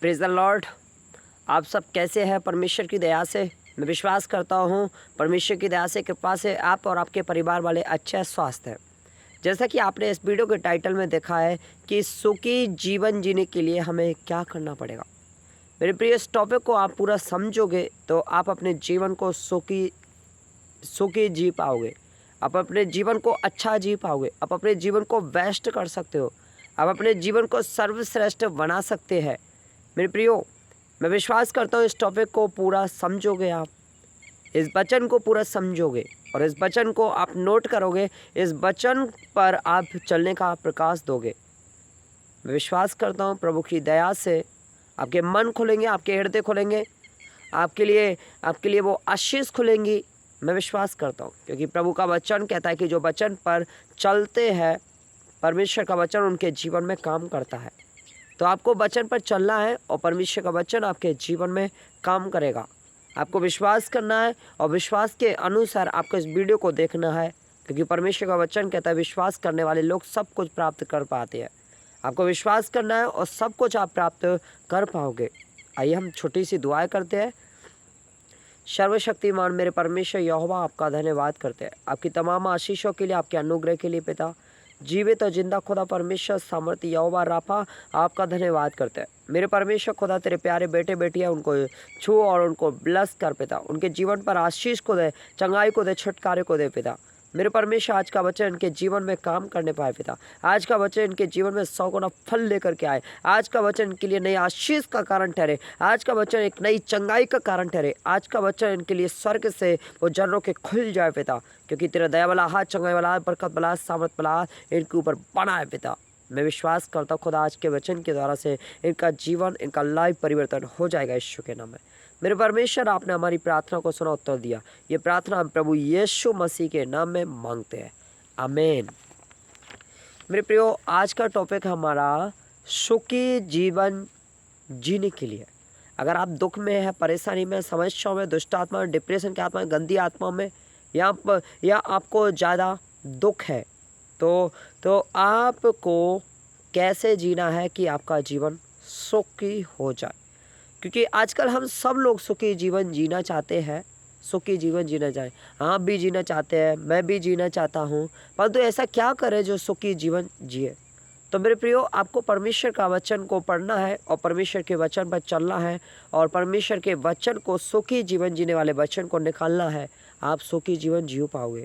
Praise the Lord. आप सब कैसे हैं? परमेश्वर की दया से मैं विश्वास करता हूँ, परमेश्वर की दया से, कृपा से आप और आपके परिवार वाले अच्छे स्वास्थ्य हैं। जैसा कि आपने इस वीडियो के टाइटल में देखा है कि सुखी जीवन जीने के लिए हमें क्या करना पड़ेगा। मेरे प्रिय, इस टॉपिक को आप पूरा समझोगे तो आप अपने जीवन को सुखी सुखी जी पाओगे। आप अपने जीवन को अच्छा जी पाओगे। आप अपने जीवन को बेस्ट कर सकते हो। आप अपने जीवन को सर्वश्रेष्ठ बना सकते हैं। मेरे प्रियो, मैं विश्वास करता हूँ इस टॉपिक को पूरा समझोगे, आप इस वचन को पूरा समझोगे और इस वचन को आप नोट करोगे, इस वचन पर आप चलने का प्रकाश दोगे। मैं विश्वास करता हूँ प्रभु की दया से आपके मन खुलेंगे, आपके हृदय खुलेंगे, आपके लिए वो आशीष खुलेंगी। मैं विश्वास करता हूँ क्योंकि प्रभु का वचन कहता है कि जो वचन पर चलते हैं, परमेश्वर का वचन उनके जीवन में काम करता है। तो आपको वचन पर चलना है और परमेश्वर का वचन आपके जीवन में काम करेगा। आपको विश्वास करना है और विश्वास के अनुसार आपको इस वीडियो को देखना है, क्योंकि परमेश्वर का वचन कहता है विश्वास करने वाले लोग सब कुछ प्राप्त कर पाते हैं। आपको विश्वास करना है और सब कुछ आप प्राप्त कर पाओगे। आइए हम छोटी सी दुआएं करते हैं। सर्वशक्तिमान मेरे परमेश्वर यहोवा, आपका धन्यवाद करते हैं आपकी तमाम आशीषों के लिए, आपके अनुग्रह के लिए। पिता जीवित और जिंदा खुदा परमेश्वर सामर्थ्य यहोवा राफा, आपका धन्यवाद करते हैं। मेरे परमेश्वर खुदा, तेरे प्यारे बेटे बेटियां उनको छू और उनको ब्लस कर पिता, उनके जीवन पर आशीष को दे, चंगाई को दे, छुटकारे को दे पिता। मेरे परमेश्वर आज का वचन इनके जीवन में काम करने पाए पिता। आज का वचन इनके जीवन में 100 गुना फल लेकर के आए। आज का वचन इनके लिए नई आशीष का कारण ठहरे। आज का वचन एक नई चंगाई का कारण ठहरे। आज का वचन इनके लिए स्वर्ग से वो जर्रों के खुल जाए पिता, क्योंकि तेरा दया वाला हाथ, चंगाई वाला हाथ, बरकत वाला हाथ, सामर्थ वाला हाथ इनके ऊपर बना है पिता। मैं विश्वास करता हूँ खुदा आज के वचन के द्वारा से इनका जीवन, इनका लाइफ परिवर्तन हो जाएगा यीशु के नाम में। मेरे परमेश्वर, आपने हमारी प्रार्थना को सुना, उत्तर दिया। ये प्रार्थना हम प्रभु यीशु मसीह के नाम में मांगते हैं, आमीन। मेरे प्रियो, आज का टॉपिक हमारा सुखी जीवन जीने के लिए। अगर आप दुख में है, परेशानी में, समस्याओं में, दुष्ट आत्मा, डिप्रेशन की आत्मा, गंदी आत्मा में, या आपको ज़्यादा दुख है, तो आपको कैसे जीना है कि आपका जीवन सुखी हो जाए। क्योंकि आजकल हम सब लोग सुखी जीवन जीना चाहते हैं, सुखी जीवन जीना चाहें। आप भी जीना चाहते हैं, मैं भी जीना चाहता हूँ, परंतु ऐसा क्या करें जो सुखी जीवन जिए। तो मेरे प्रियो, आपको परमेश्वर का वचन को पढ़ना है और परमेश्वर के वचन पर चलना है और परमेश्वर के वचन को, सुखी जीवन जीने वाले वचन को निकालना है। आप सुखी जीवन जी पाओगे।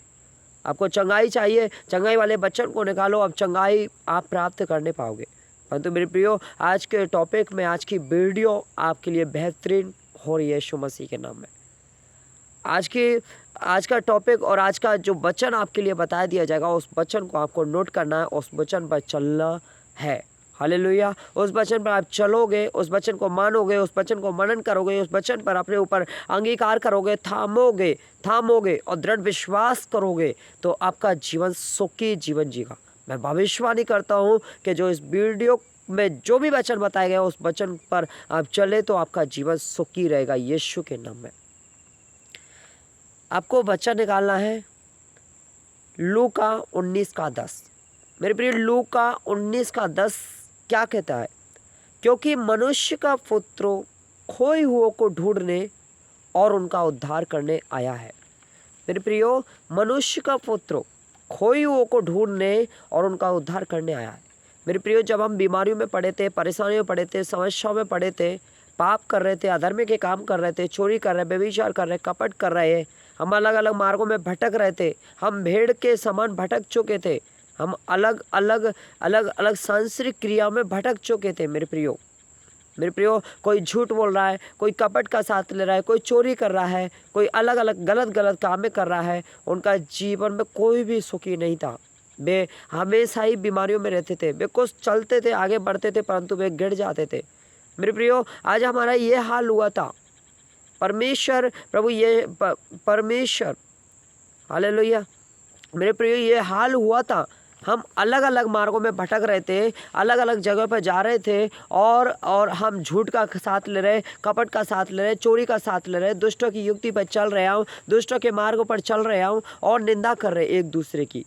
आपको चंगाई चाहिए, चंगाई वाले वचन को निकालो, अब चंगाई आप प्राप्त करने पाओगे। परंतु मेरे प्रियो, आज के टॉपिक में, आज की वीडियो आपके लिए बेहतरीन हो रही है यीशु मसीह के नाम में। आज का टॉपिक और आज का जो वचन आपके लिए बताया दिया जाएगा, उस वचन को आपको नोट करना है, उस वचन पर चलना है। हालेलुया। उस वचन पर आप चलोगे, उस वचन को मानोगे, उस वचन को मनन करोगे, उस वचन पर अपने ऊपर अंगीकार करोगे, थामोगे और दृढ़ विश्वास करोगे, तो आपका जीवन सुखी जीवन जीगा। मैं भविष्यवाणी करता हूँ कि जो इस वीडियो में जो भी वचन बताया गया, उस वचन पर आप चले तो आपका जीवन सुखी रहेगा यीशु के नाम में। आपको वचन निकालना है लूका 19:10। मेरे प्रिय, लूका 19:10 क्या कहता है? क्योंकि मनुष्य का पुत्र खोए हुओं को ढूंढने और उनका उद्धार करने आया है। मेरे प्रियो, मनुष्य का पुत्र खोए हुओं को ढूंढने और उनका उद्धार करने आया है। मेरे प्रियो, जब हम बीमारियों में पड़े थे, परेशानियों में पड़े थे, समस्याओं में पड़े थे, पाप कर रहे थे, अधर्म के काम कर रहे थे, चोरी कर रहे, व्यभिचार कर रहे, कपट कर रहे, हम अलग अलग मार्गों में भटक रहे थे, हम भेड़ के समान भटक चुके थे, हम अलग अलग सांसारिक क्रियाओं में भटक चुके थे। मेरे प्रियो, कोई झूठ बोल रहा है, कोई कपट का साथ ले रहा है, कोई चोरी कर रहा है, कोई अलग अलग गलत कामें कर रहा है, उनका जीवन में कोई भी सुखी नहीं था। वे हमेशा ही बीमारियों में रहते थे। वे कुछ चलते थे, आगे बढ़ते थे, परंतु वे गिर जाते थे। मेरे प्रियो, आज हमारा ये हाल हुआ था। परमेश्वर हालेलुया। मेरे प्रियो, ये हाल हुआ था। हम अलग अलग मार्गों में भटक रहे थे, अलग अलग जगह पर जा रहे थे और हम झूठ का साथ ले रहे, कपट का साथ ले रहे, चोरी का साथ ले रहे, दुष्टों की युक्ति पर चल रहे हूँ, दुष्टों के मार्ग पर चल रहे हूँ और निंदा कर रहे एक दूसरे की।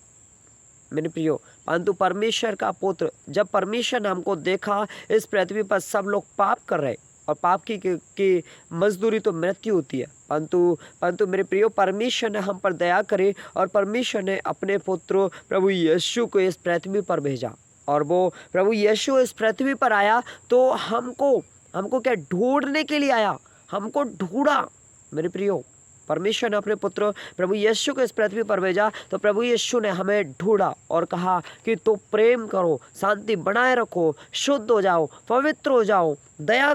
मेरे प्रियो, परंतु परमेश्वर का पुत्र, जब परमेश्वर ने हमको देखा इस पृथ्वी पर सब लोग पाप कर रहे और पाप की मजदूरी तो मृत्यु होती है, परंतु परंतु मेरे प्रियो परमेश्वर ने हम पर दया करे और परमेश्वर ने अपने पुत्र प्रभु यीशु को इस पृथ्वी पर भेजा। और वो प्रभु यीशु इस पृथ्वी पर आया तो हमको हमको क्या ढूंढने के लिए आया, हमको ढूंढा। मेरे प्रियो, परमेश्वर ने अपने पुत्र प्रभु यीशु को इस पृथ्वी पर भेजा तो प्रभु यीशु ने हमें ढूंढा और कहा कि तो प्रेम करो, शांति बनाए रखो, शुद्ध हो जाओ, पवित्र हो जाओ, दया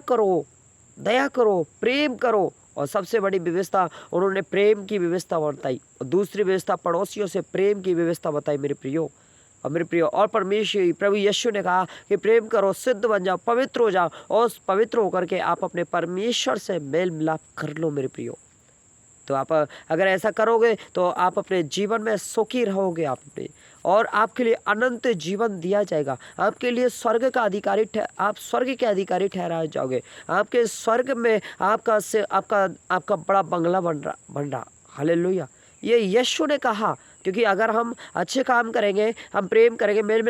करो, प्रेम करो। और सबसे बड़ी व्यवस्था उन्होंने प्रेम की व्यवस्था बताई और दूसरी व्यवस्था पड़ोसियों से प्रेम की व्यवस्था बताई मेरे प्रियो। और मेरे प्रियो, और परमेश्वर प्रभु यीशु ने कहा कि प्रेम करो, सिद्ध बन जाओ, पवित्र हो जाओ और पवित्र होकर के आप अपने परमेश्वर से मेल मिलाप कर लो मेरे प्रियो। तो आप अगर ऐसा करोगे तो आप अपने जीवन में सुखी रहोगे आपने, और आपके लिए अनंत जीवन दिया जाएगा। आपके लिए स्वर्ग का अधिकारी आप स्वर्ग के अधिकारी ठहराए जाओगे। आपके स्वर्ग में आपका बड़ा बंगला बन रहा। हालेलुया। ये यीशु ने कहा, क्योंकि अगर हम अच्छे काम करेंगे, हम प्रेम करेंगे, मेल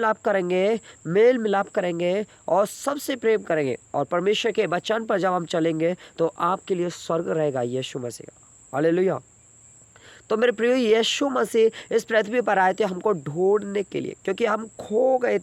मिलाप करेंगे और सबसे प्रेम करेंगे और परमेश्वर के वचन पर जब हम चलेंगे तो आपके लिए स्वर्ग रहेगा यीशु मसीह का। हालेलुया। तो मेरे प्रिय, यीशु मसीह इस पृथ्वी पर आए थे हमको ढूंढने के लिए, क्योंकि हम खो गए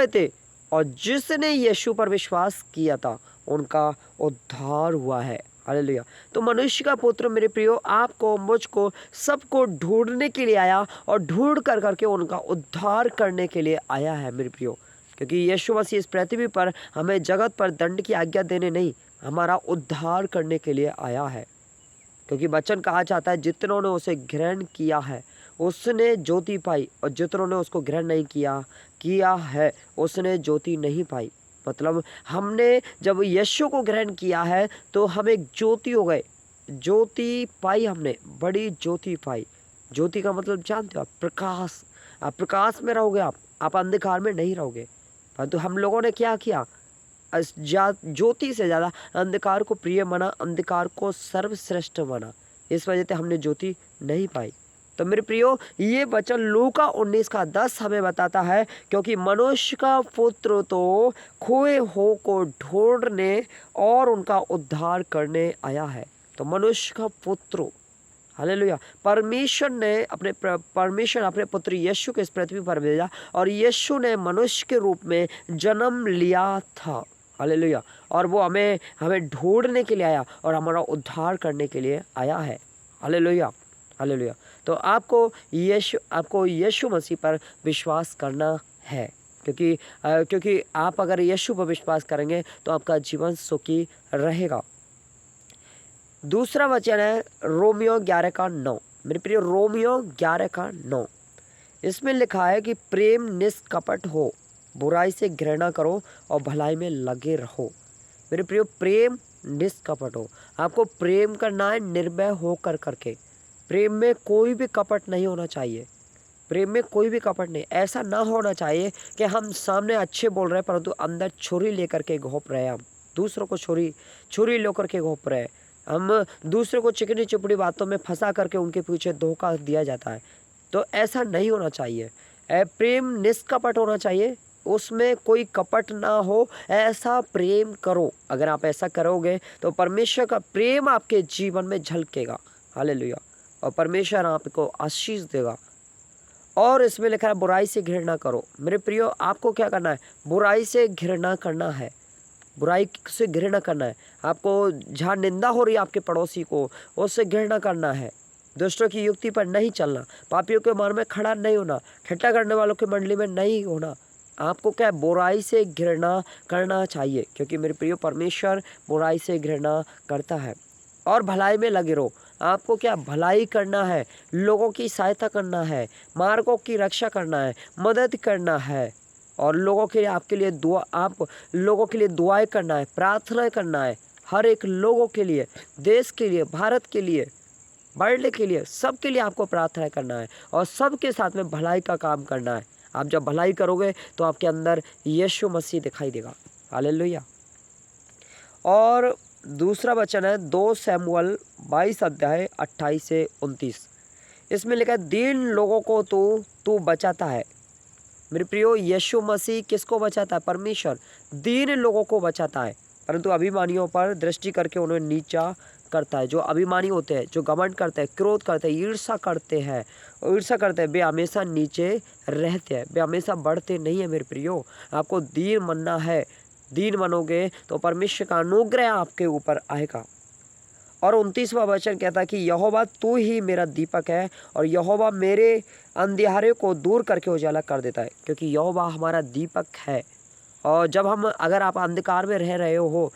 थे और जिसने यीशु पर विश्वास किया था उनका उद्धार हुआ है। हालेलुया। तो मनुष्य का पुत्र मेरे प्रियो आपको, मुझको, सबको ढूंढने के लिए आया और ढूंढ कर करके उनका उद्धार करने के लिए आया है मेरे प्रियो। क्योंकि यीशु मसीह इस पृथ्वी पर हमें जगत पर दंड की आज्ञा देने नहीं, हमारा उद्धार करने के लिए आया है। क्योंकि वचन कहा जाता है, जितनों ने उसे ग्रहण किया है उसने ज्योति पाई और जितनों ने उसको ग्रहण नहीं किया है उसने ज्योति नहीं पाई। मतलब हमने जब यीशु को ग्रहण किया है तो हम एक ज्योति हो गए, ज्योति पाई हमने, बड़ी ज्योति पाई। ज्योति का मतलब जानते हो आप, प्रकाश। आप प्रकाश में रहोगे, आप अंधकार में नहीं रहोगे। परंतु हम लोगों ने क्या किया, ज्योति से ज़्यादा अंधकार को प्रिय माना, अंधकार को सर्वश्रेष्ठ माना। इस वजह से हमने ज्योति नहीं पाई। तो मेरे प्रियो, ये वचन लूका 19:10 हमें बताता है, क्योंकि मनुष्य का पुत्र तो खोए हो को ढूंढने और उनका उद्धार करने आया है। तो मनुष्य का पुत्र, हालेलुया, परमेश्वर ने अपने पुत्र यीशु को इस पृथ्वी पर भेजा और यीशु ने मनुष्य के रूप में जन्म लिया था। हालेलुया। और वो हमें ढूंढने के लिए आया और हमारा उद्धार करने के लिए आया है। Hallelujah, hallelujah. तो आपको यीशु मसीह पर विश्वास करना है, क्योंकि आप अगर यीशु पर विश्वास करेंगे तो आपका जीवन सुखी रहेगा। दूसरा वचन है रोमियो 11:9। मेरे प्रिय, रोमियो 11:9 इसमें लिखा है कि प्रेम निष्कपट हो, बुराई से घृणा करो और भलाई में लगे रहो। मेरे प्रियो, प्रेम निष्कपट हो, आपको प्रेम करना है निर्भय हो करके। प्रेम में कोई भी कपट नहीं होना चाहिए, प्रेम में कोई भी कपट नहीं। ऐसा ना होना चाहिए कि हम सामने अच्छे बोल रहे हैं परंतु अंदर छुरी लेकर के घोंप रहे हैं। हम दूसरों को छुरी लेकर के घोंप रहे हैं। हम दूसरों को चिकनी चुपड़ी बातों में फंसा करके उनके पीछे धोखा दिया जाता है। तो ऐसा नहीं होना चाहिए। प्रेम निष्कपट होना चाहिए, उसमें कोई कपट ना हो, ऐसा प्रेम करो। अगर आप ऐसा करोगे तो परमेश्वर का प्रेम आपके जीवन में झलकेगा। हालेलुया। और परमेश्वर आपको आशीष देगा। और इसमें लिखा है बुराई से घृणा करो। मेरे प्रियो, आपको क्या करना है, बुराई से घृणा करना है, बुराई से घृणा करना है। आपको जहाँ निंदा हो रही है आपके पड़ोसी को, उससे घृणा करना है। दुष्टों की युक्ति पर नहीं चलना, पापियों के मार्ग में खड़ा नहीं होना, ठट्ठा करने वालों की मंडली में नहीं होना। आपको क्या, बुराई से घृणा करना चाहिए, क्योंकि मेरे प्रियो परमेश्वर बुराई से घृणा करता है। और भलाई में लगे रहो। आपको क्या, भलाई करना है, लोगों की सहायता करना है, मार्गों की रक्षा करना है, मदद करना है और लोगों के लिए आप लोगों के लिए दुआएं करना है, प्रार्थनाएं करना है। हर एक लोगों के लिए, देश के लिए, भारत के लिए, वर्ल्ड के लिए, सबके लिए आपको प्रार्थना करना है और सबके साथ में भलाई का काम करना है। आप जब भलाई करोगे तो आपके अंदर यीशु मसीह दिखाई देगा। हालेलुया। और दूसरा वचन है 2 शमूएल 22 अध्याय 28 से 29। इसमें लिखा है दीन लोगों को तू बचाता है। मेरे प्रियो, यीशु मसीह किसको बचाता है? परमेश्वर दीन लोगों को बचाता है, परंतु अभिमानियों पर दृष्टि करके उन्हें नीचा करता है। जो अभिमानी होते हैं, जो घमंड करते हैं, क्रोध करते हैं, ईर्ष्या करते हैं, वे हमेशा नीचे रहते हैं, वे हमेशा बढ़ते नहीं है। मेरे प्रियो, आपको दीन बनना है। दीन बनोगे तो परमेश्वर का अनुग्रह आपके ऊपर आएगा। और 29वां वचन कहता है कि यहोवा तू ही मेरा दीपक है और यहोवा मेरे अंधियारे को दूर करके उजाला कर देता है, क्योंकि यहोवा हमारा दीपक है। और जब अगर आप अंधकार में रह रहे हो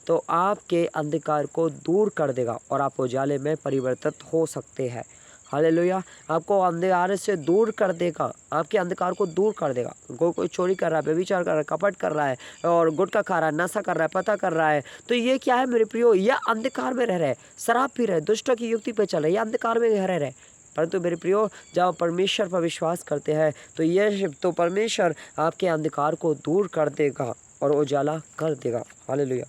तो आपके अंधकार को दूर कर देगा और आप उजाले में परिवर्तित हो सकते हैं। हालेलुया। आपको अंधकार से दूर कर देगा, आपके अंधकार को दूर कर देगा। कोई चोरी कर रहा है, व्यभिचार कर रहा है, कपट कर रहा है और गुटखा खा रहा है, नशा कर रहा है, पता कर रहा है, तो ये क्या है मेरे प्रियो? ये अंधकार में रह रहे, शराब पी रहे, दुष्टों की युक्ति पे चल रहे, ये अंधकार में रह रहे। परंतु मेरे प्रियो, जब आप परमेश्वर पर विश्वास करते हैं तो परमेश्वर आपके अंधकार को दूर कर देगा और उजाला कर देगा। हालेलुया।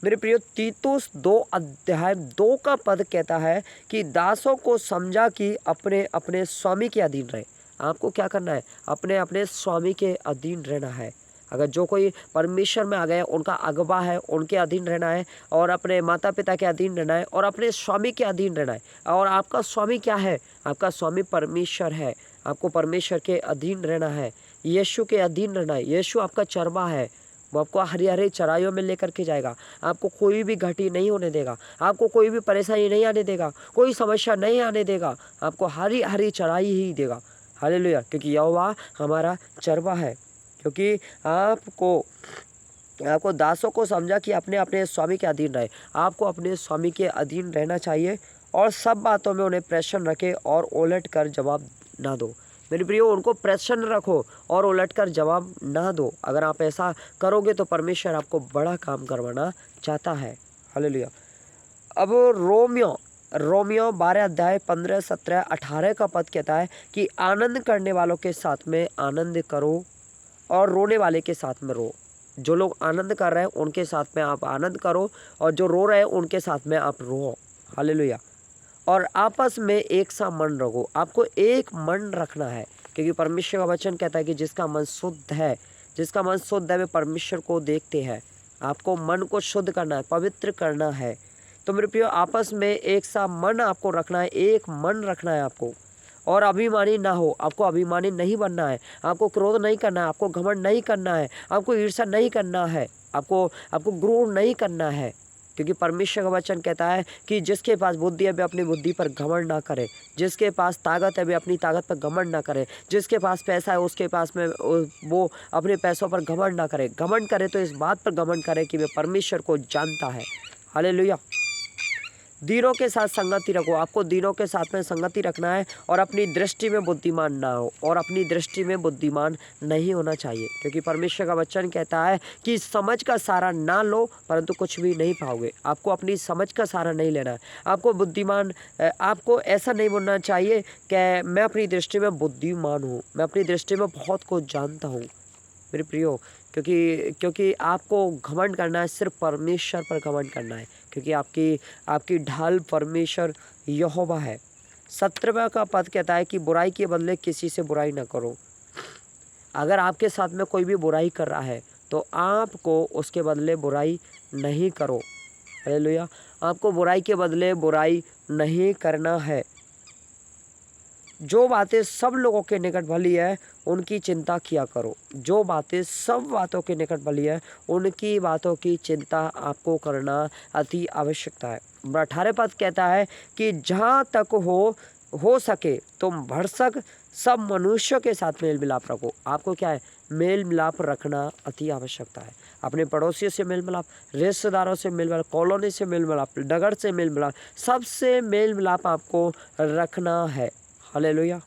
मेरे प्रियो, तीतुस 2 का पद कहता है कि दासों को समझा कि अपने अपने स्वामी के अधीन रहे। आपको क्या करना है? अपने अपने स्वामी के अधीन रहना है। अगर जो कोई परमेश्वर में आ गया, उनका अगवा है, उनके अधीन रहना है और अपने माता पिता के अधीन रहना है और अपने स्वामी के अधीन रहना है। और आपका स्वामी क्या है? आपका स्वामी परमेश्वर है। आपको परमेश्वर के अधीन रहना है, यीशु के अधीन रहना है। यीशु आपका चरवा है, वो आपको हरी हरी चराइयों में लेकर के जाएगा। आपको कोई भी घटी नहीं होने देगा, आपको कोई भी परेशानी नहीं आने देगा, कोई समस्या नहीं आने देगा, आपको हरी हरी चराई ही देगा। हालेलुया। क्योंकि यहोवा हमारा चरवा है। क्योंकि आपको दासों को समझा कि अपने अपने स्वामी के अधीन रहे। आपको अपने स्वामी के अधीन रहना चाहिए और सब बातों में उन्हें प्रसन्न रखे और उलट कर जवाब ना दो। मेरे प्रियो, उनको प्रसन्न रखो और उलट कर जवाब ना दो। अगर आप ऐसा करोगे तो परमेश्वर आपको बड़ा काम करवाना चाहता है। हालेलुया। अब रोमियो 12 अध्याय 15, 17, 18 का पद कहता है कि आनंद करने वालों के साथ में आनंद करो और रोने वाले के साथ में रो। जो लोग आनंद कर रहे हैं उनके साथ में आप आनंद करो और जो रो रहे हैं उनके साथ में आप रो। हालेलुया। और आपस में एक सा मन रखो। आपको एक मन रखना है, क्योंकि परमेश्वर का वचन कहता है कि जिसका मन शुद्ध है वे परमेश्वर को देखते हैं। आपको मन को शुद्ध करना है, पवित्र करना है। तो मेरे प्रियो, आपस में एक सा मन आपको रखना है, एक मन रखना है आपको। और अभिमानी ना हो, आपको अभिमानी नहीं बनना है, आपको क्रोध नहीं करना है, आपको घमंड नहीं करना है, आपको ईर्ष्या नहीं करना है, आपको क्रूर नहीं करना है। क्योंकि परमेश्वर का वचन कहता है कि जिसके पास बुद्धि है वे अपनी बुद्धि पर घमंड ना करे, जिसके पास ताकत है वे अपनी ताकत पर घमंड ना करे, जिसके पास पैसा है उसके पास में वो अपने पैसों पर घमंड ना करे। घमंड करे तो इस बात पर घमंड करे कि वे परमेश्वर को जानता है। हालेलुया। दीनों के साथ संगति रखो। आपको दीनों के साथ में संगति रखना है और अपनी दृष्टि में बुद्धिमान ना हो, और अपनी दृष्टि में बुद्धिमान नहीं होना चाहिए। क्योंकि परमेश्वर का वचन कहता है कि समझ का सहारा ना लो परंतु कुछ भी नहीं पाओगे। आपको अपनी समझ का सहारा नहीं लेना है। आपको ऐसा नहीं बोलना चाहिए कि मैं अपनी दृष्टि में बुद्धिमान हूँ, मैं अपनी दृष्टि में बहुत कुछ जानता हूँ। मेरे प्रियो, क्योंकि आपको घमंड करना है, सिर्फ परमेश्वर पर घमंड करना है, क्योंकि आपकी ढाल परमेश्वर यहोवा है। 17वां का पद कहता है कि बुराई के बदले किसी से बुराई ना करो। अगर आपके साथ में कोई भी बुराई कर रहा है तो आपको उसके बदले बुराई नहीं करो। हालेलुया। आपको बुराई के बदले बुराई नहीं करना है। जो बातें सब लोगों के निकट भली है उनकी चिंता किया करो। जो बातें सब बातों के निकट भली है उनकी बातों की चिंता आपको करना अति आवश्यकता है। 18 पद कहता है कि जहाँ तक हो सके तुम भरसक सब मनुष्यों के साथ मेल मिलाप रखो। आपको क्या है? मेल मिलाप रखना अति आवश्यकता है। अपने पड़ोसियों से मेल मिलाप, रिश्तेदारों से मेल मिलाप, कॉलोनी से मेल मिलाप, नगर से मेल मिलाप, सबसे मेल मिलाप आपको रखना है। हालेलुया।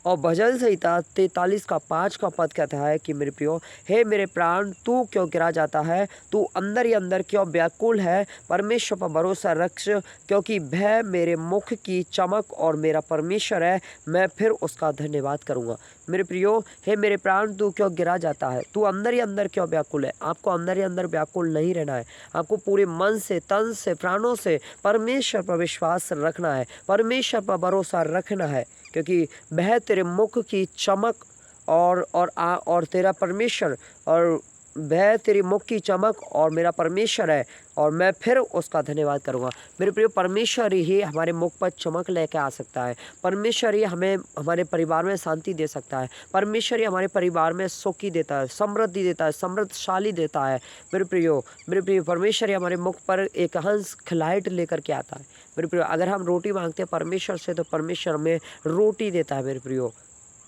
और भजन संहिता 43 का 5 का पद कहता है कि मेरे प्रियो, हे मेरे प्राण तू क्यों गिरा जाता है, तू अंदर ही अंदर क्यों व्याकुल है, परमेश्वर पर भरोसा रख, क्योंकि वह मेरे मुख की चमक और मेरा परमेश्वर है, मैं फिर उसका धन्यवाद करूँगा। मेरे प्रियो, हे मेरे प्राण, तू क्यों गिरा जाता है? तू अंदर ही अंदर क्यों व्याकुल है? आपको अंदर ही अंदर व्याकुल नहीं रहना है। आपको पूरे मन से, तन से, प्राणों से परमेश्वर पर विश्वास रखना है, परमेश्वर पर भरोसा रखना है, क्योंकि वह तेरे मुख की चमक और तेरा परमेश्वर, और वह तेरी मुख की चमक और मेरा परमेश्वर है, और मैं फिर उसका धन्यवाद करूँगा। मेरे प्रिय, परमेश्वर ही हमारे मुख पर चमक लेके आ सकता है। परमेश्वर ही हमें हमारे परिवार में शांति दे सकता है। परमेश्वर ही हमारे परिवार में सुखी देता है, समृद्धि देता है, समृद्धशाली देता है। मेरे प्रिय, परमेश्वर ही हमारे मुख पर एक हंस खिलाहट लेकर के आता है। मेरे प्रियो, अगर हम रोटी मांगते हैं परमेश्वर से, तो परमेश्वर हमें रोटी देता है। मेरे प्रियो,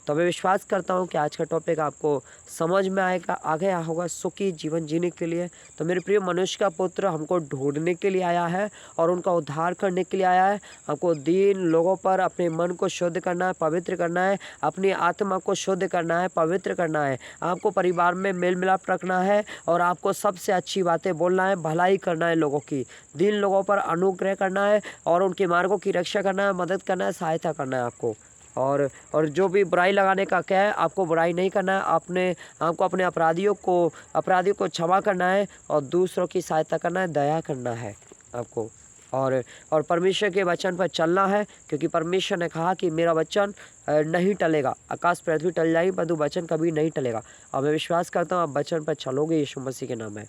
तो मैं विश्वास करता हूँ कि आज का टॉपिक आपको समझ में आ गया होगा सुखी जीवन जीने के लिए। तो मेरे प्रिय, मनुष्य का पुत्र हमको ढूंढने के लिए आया है और उनका उद्धार करने के लिए आया है। हमको दीन लोगों पर अपने मन को शुद्ध करना है, पवित्र करना है, अपनी आत्मा को शुद्ध करना है, पवित्र करना है। आपको परिवार में मेल मिलाप रखना है और आपको सबसे अच्छी बातें बोलना है, भलाई करना है लोगों की, दीन लोगों पर अनुग्रह करना है और उनके मार्गों की रक्षा करना है, मदद करना है, सहायता करना है आपको। और जो भी बुराई लगाने का क्या है, आपको बुराई नहीं करना है। आपको अपने अपराधियों को क्षमा करना है और दूसरों की सहायता करना है, दया करना है आपको। और परमेश्वर के वचन पर चलना है, क्योंकि परमेश्वर ने कहा कि मेरा वचन नहीं टलेगा। आकाश पृथ्वी टल जाएगी परंतु वचन कभी नहीं टलेगा। और मैं विश्वास करता हूँ आप वचन पर चलोगे यीशु मसीह के नाम में।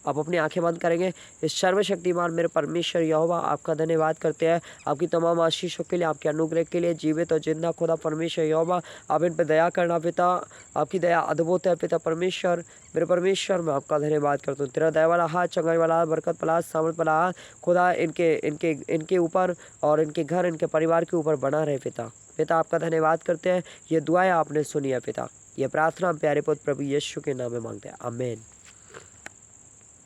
आप अपनी आंखें बंद करेंगे। इस सर्वशक्तिमान मेरे परमेश्वर यहोवा, आपका धन्यवाद करते हैं आपकी तमाम आशीषों के लिए, आपके अनुग्रह के लिए। जीवित और जिंदा खुदा परमेश्वर यहोवा, आप इन पर दया करना पिता। आपकी दया अद्भुत है पिता परमेश्वर। मेरे परमेश्वर, मैं आपका धन्यवाद करता हूँ। तेरा दया वाला हाथ, चंगाई वाला हाथ, बरकत वाला हाथ, सामर्थ वाला हाथ खुदा इनके ऊपर और इनके घर, इनके परिवार के ऊपर बना रहे पिता। आपका धन्यवाद करते हैं। ये दुआएं आपने सुनी है पिता। ये प्रार्थना प्यारे पुत्र प्रभु यीशु के नाम में मांगते हैं, आमीन।